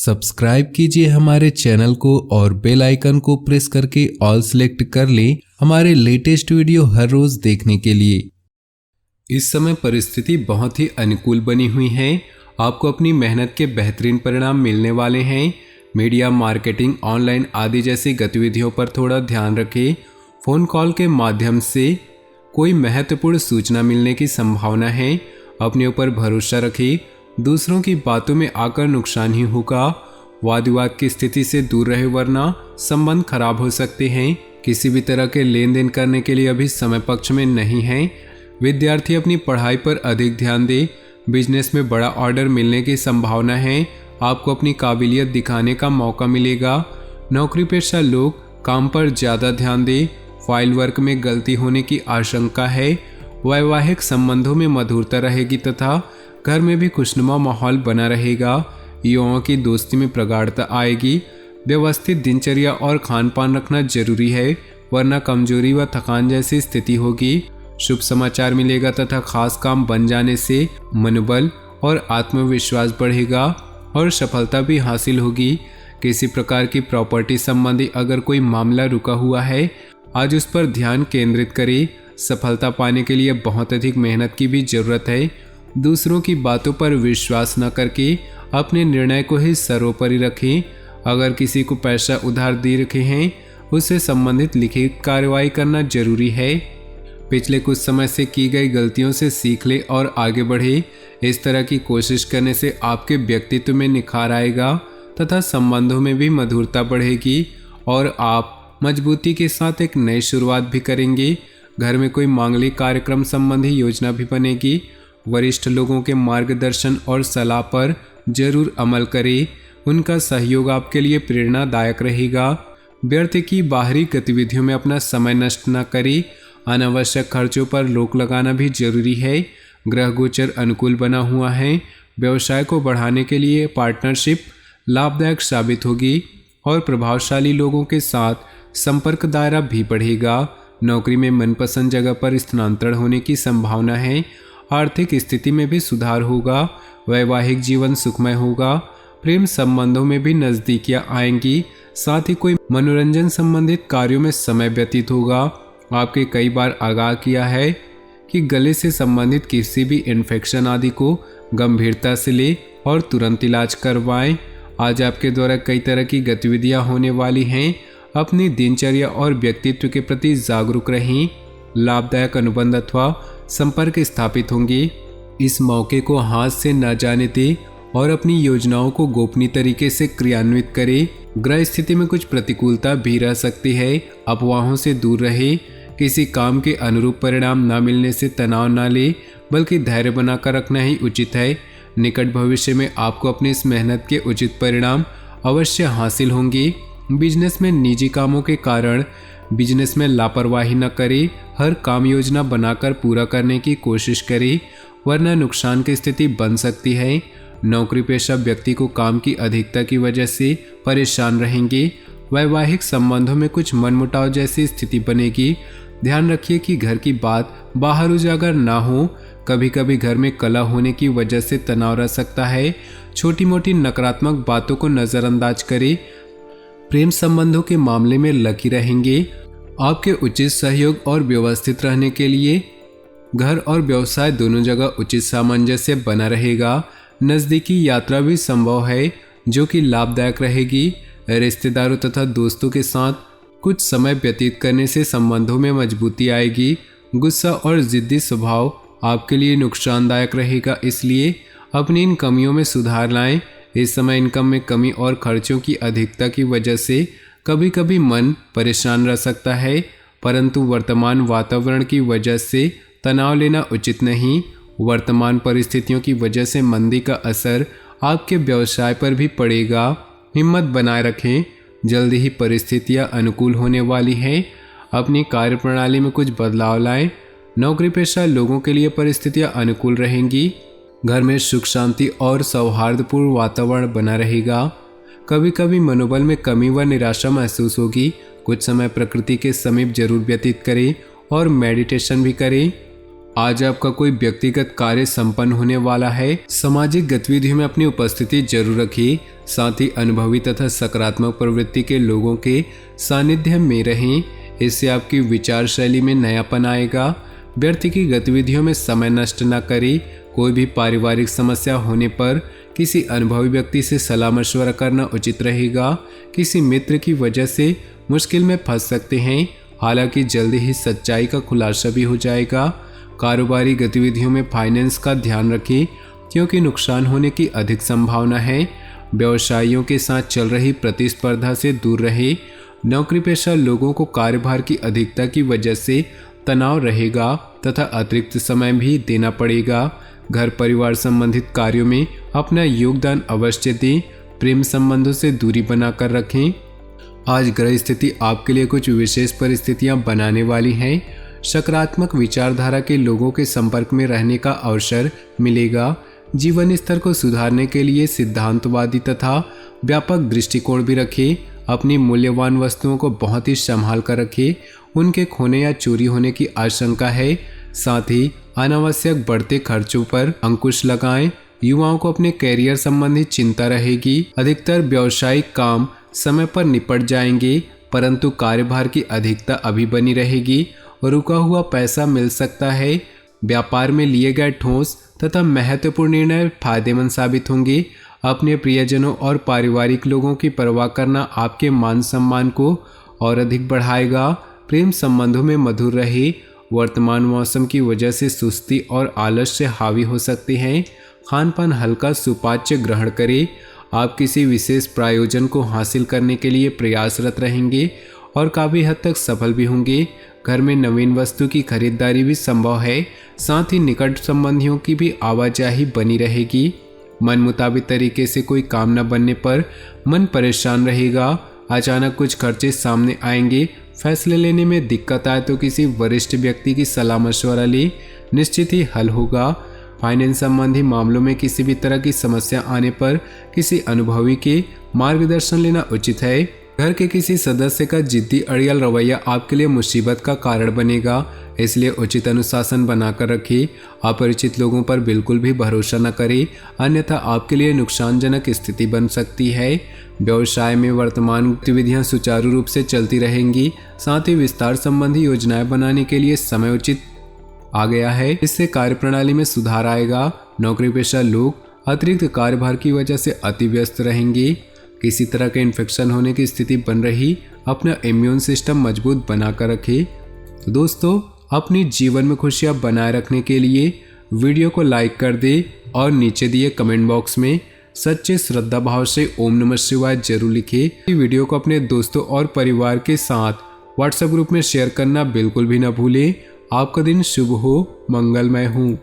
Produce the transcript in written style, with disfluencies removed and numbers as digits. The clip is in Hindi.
सब्सक्राइब कीजिए हमारे चैनल को और बेल आइकन को प्रेस करके ऑल सेलेक्ट कर लें हमारे लेटेस्ट वीडियो हर रोज देखने के लिए। इस समय परिस्थिति बहुत ही अनुकूल बनी हुई है। आपको अपनी मेहनत के बेहतरीन परिणाम मिलने वाले हैं। मीडिया, मार्केटिंग, ऑनलाइन आदि जैसी गतिविधियों पर थोड़ा ध्यान रखें। फ़ोन कॉल के माध्यम से कोई महत्वपूर्ण सूचना मिलने की संभावना है। अपने ऊपर भरोसा रखें। दूसरों की बातों में आकर नुकसान ही होगा। वाद विवाद की स्थिति से दूर रहे वरना संबंध खराब हो सकते हैं। किसी भी तरह के लेन देन करने के लिए अभी समय पक्ष में नहीं है। विद्यार्थी अपनी पढ़ाई पर अधिक ध्यान दे। बिजनेस में बड़ा ऑर्डर मिलने की संभावना है। आपको अपनी काबिलियत दिखाने का मौका मिलेगा। नौकरी पेशा लोग काम पर ज़्यादा ध्यान दें। फाइल वर्क में गलती होने की आशंका है। वैवाहिक संबंधों में मधुरता रहेगी तथा घर में भी खुशनुमा माहौल बना रहेगा। युवाओं की दोस्ती में प्रगाढ़ता आएगी। व्यवस्थित दिनचर्या और खान पान रखना जरूरी है वरना कमजोरी व थकान जैसी स्थिति होगी। शुभ समाचार मिलेगा तथा खास काम बन जाने से मनोबल और आत्मविश्वास बढ़ेगा और सफलता भी हासिल होगी। किसी प्रकार की प्रॉपर्टी संबंधी अगर कोई मामला रुका हुआ है, आज उस पर ध्यान केंद्रित करें। सफलता पाने के लिए बहुत अधिक मेहनत की भी जरूरत है। दूसरों की बातों पर विश्वास न करके अपने निर्णय को ही सर्वोपरि रखें। अगर किसी को पैसा उधार दे रखे हैं, उससे संबंधित लिखित कार्रवाई करना जरूरी है। पिछले कुछ समय से की गई गलतियों से सीख ले और आगे बढ़े। इस तरह की कोशिश करने से आपके व्यक्तित्व में निखार आएगा तथा संबंधों में भी मधुरता बढ़ेगी और आप मजबूती के साथ एक नई शुरुआत भी करेंगे। घर में कोई मांगलिक कार्यक्रम संबंधी योजना भी बनेगी। वरिष्ठ लोगों के मार्गदर्शन और सलाह पर जरूर अमल करें। उनका सहयोग आपके लिए प्रेरणादायक रहेगा। व्यर्थ की बाहरी गतिविधियों में अपना समय नष्ट न करें। अनावश्यक खर्चों पर रोक लगाना भी जरूरी है। ग्रह गोचर अनुकूल बना हुआ है। व्यवसाय को बढ़ाने के लिए पार्टनरशिप लाभदायक साबित होगी और प्रभावशाली लोगों के साथ संपर्क दायरा भी बढ़ेगा। नौकरी में मनपसंद जगह पर स्थानांतरण होने की संभावना है। आर्थिक स्थिति में भी सुधार होगा। वैवाहिक जीवन सुखमय होगा। प्रेम संबंधों में भी नजदीकियां आएंगी। साथ ही कोई मनोरंजन संबंधित कार्यों में समय व्यतीत होगा। आपके कई बार आगाह किया है कि गले से संबंधित किसी भी इन्फेक्शन आदि को गंभीरता से ले और तुरंत इलाज करवाएं। आज आपके द्वारा कई तरह की गतिविधियां होने वाली हैं। अपनी दिनचर्या और व्यक्तित्व के प्रति जागरूक रहें। लाभदायक अनुबंध अथवा संपर्क स्थापित होंगे। इस मौके को हाथ से न जाने दें और अपनी योजनाओं को गोपनीय तरीके से क्रियान्वित करें। ग्रह स्थिति में कुछ प्रतिकूलता भी रह सकती है। अफवाहों से दूर रहे। किसी काम के अनुरूप परिणाम न मिलने से तनाव न ले बल्कि धैर्य बनाकर रखना ही उचित है। निकट भविष्य में आपको अपनी इस मेहनत के उचित परिणाम अवश्य हासिल होंगे। बिजनेस में निजी कामों के कारण बिजनेस में लापरवाही न करें। हर काम योजना बनाकर पूरा करने की कोशिश करें वरना नुकसान की स्थिति बन सकती है। नौकरी पेशा व्यक्ति को काम की अधिकता की वजह से परेशान रहेंगे। वैवाहिक संबंधों में कुछ मनमुटाव जैसी स्थिति बनेगी। ध्यान रखिए कि घर की बात बाहर उजागर ना हो। कभी कभी घर में कलह होने की वजह से तनाव रह सकता है। छोटी मोटी नकारात्मक बातों को नज़रअंदाज करें। प्रेम संबंधों के मामले में लकी रहेंगे। आपके उचित सहयोग और व्यवस्थित रहने के लिए घर और व्यवसाय दोनों जगह उचित सामंजस्य बना रहेगा। नज़दीकी यात्रा भी संभव है जो कि लाभदायक रहेगी। रिश्तेदारों तथा दोस्तों के साथ कुछ समय व्यतीत करने से संबंधों में मजबूती आएगी। गुस्सा और जिद्दी स्वभाव आपके लिए नुकसानदायक रहेगा, इसलिए अपनी इन कमियों में सुधार लाएं। इस समय इनकम में कमी और खर्चों की अधिकता की वजह से कभी कभी मन परेशान रह सकता है, परंतु वर्तमान वातावरण की वजह से तनाव लेना उचित नहीं। वर्तमान परिस्थितियों की वजह से मंदी का असर आपके व्यवसाय पर भी पड़ेगा। हिम्मत बनाए रखें। जल्दी ही परिस्थितियां अनुकूल होने वाली हैं। अपनी कार्यप्रणाली में कुछ बदलाव लाएं। नौकरी पेशा लोगों के लिए परिस्थितियां अनुकूल रहेंगी। घर में सुख शांति और सौहार्दपूर्ण वातावरण बना रहेगा। कभी कभी मनोबल में कमी व निराशा महसूस होगी। कुछ समय प्रकृति के समीप जरूर व्यतीत करें और मेडिटेशन भी करें। आज आपका कोई व्यक्तिगत कार्य संपन्न होने वाला है। सामाजिक गतिविधियों में अपनी उपस्थिति जरूर रखिए। साथ ही अनुभवी तथा सकारात्मक प्रवृत्ति के लोगों के सानिध्य में रहें। इससे आपकी विचार शैली में नयापन आएगा। व्यर्थ की गतिविधियों में समय नष्ट न करें। कोई भी पारिवारिक समस्या होने पर किसी अनुभवी व्यक्ति से सलाह मशवरा करना उचित रहेगा। किसी मित्र की वजह से मुश्किल में फंस सकते हैं, हालांकि जल्दी ही सच्चाई का खुलासा भी हो जाएगा। कारोबारी गतिविधियों में फाइनेंस का ध्यान रखें, क्योंकि नुकसान होने की अधिक संभावना है। व्यवसायियों के साथ चल रही प्रतिस्पर्धा से दूर रहे। नौकरी पेशा लोगों को कार्यभार की अधिकता की वजह से तनाव रहेगा तथा अतिरिक्त समय भी देना पड़ेगा। घर परिवार संबंधित कार्यों में अपना योगदान अवश्य दें। प्रेम संबंधों से दूरी बनाकर रखें। आज ग्रह स्थिति आपके लिए कुछ विशेष परिस्थितियां बनाने वाली हैं। सकारात्मक विचारधारा के लोगों के संपर्क में रहने का अवसर मिलेगा। जीवन स्तर को सुधारने के लिए सिद्धांतवादी तथा व्यापक दृष्टिकोण भी रखें। अपनी मूल्यवान वस्तुओं को बहुत ही संभाल कर रखें। उनके खोने या चोरी होने की आशंका है। साथ ही अनावश्यक बढ़ते खर्चों पर अंकुश लगाएं। युवाओं को अपने कैरियर संबंधी चिंता रहेगी। अधिकतर व्यावसायिक काम समय पर निपट जाएंगे, परंतु कार्यभार की अधिकता अभी बनी रहेगी। रुका हुआ पैसा मिल सकता है। व्यापार में लिए गए ठोस तथा महत्वपूर्ण निर्णय फायदेमंद साबित होंगे। अपने प्रियजनों और पारिवारिक लोगों की परवाह करना आपके मान सम्मान को और अधिक बढ़ाएगा। प्रेम संबंधों में मधुर रहे। वर्तमान मौसम की वजह से सुस्ती और आलस्य हावी हो सकते हैं। खान पान हल्का सुपाच्य ग्रहण करें। आप किसी विशेष प्रयोजन को हासिल करने के लिए प्रयासरत रहेंगे और काफ़ी हद तक सफल भी होंगे। घर में नवीन वस्तु की खरीदारी भी संभव है। साथ ही निकट संबंधियों की भी आवाजाही बनी रहेगी। मन मुताबिक तरीके से कोई काम न बनने पर मन परेशान रहेगा। अचानक कुछ खर्चे सामने आएंगे। फैसले लेने में दिक्कत आए तो किसी वरिष्ठ व्यक्ति की सलाह मशवरा ले, निश्चित ही हल होगा। फाइनेंस संबंधी मामलों में किसी भी तरह की समस्या आने पर किसी अनुभवी के मार्गदर्शन लेना उचित है। घर के किसी सदस्य का जिद्दी अड़ियल रवैया आपके लिए मुसीबत का कारण बनेगा, इसलिए उचित अनुशासन बनाकर रखिए। अपरिचित लोगों पर बिल्कुल भी भरोसा न करें, अन्यथा आपके लिए नुकसानजनक स्थिति बन सकती है। व्यवसाय में वर्तमान गतिविधियां सुचारू रूप से चलती रहेंगी। साथ ही विस्तार संबंधी योजनाएं बनाने के लिए समय उचित आ गया है। इससे कार्यप्रणाली में सुधार आएगा। नौकरी पेशा लोग अतिरिक्त कार्यभार की वजह से अति व्यस्त रहेंगे। किसी तरह के इन्फेक्शन होने की स्थिति बन रही। अपना इम्यून सिस्टम मजबूत बनाकर रखें। तो दोस्तों, अपनी जीवन में खुशियां बनाए रखने के लिए वीडियो को लाइक कर दे और नीचे दिए कमेंट बॉक्स में सच्चे श्रद्धा भाव से ओम नमः शिवाय जरूर लिखें। वीडियो को अपने दोस्तों और परिवार के साथ व्हाट्सएप ग्रुप में शेयर करना बिल्कुल भी न भूलें। आपका दिन शुभ हो, मंगलमय हो।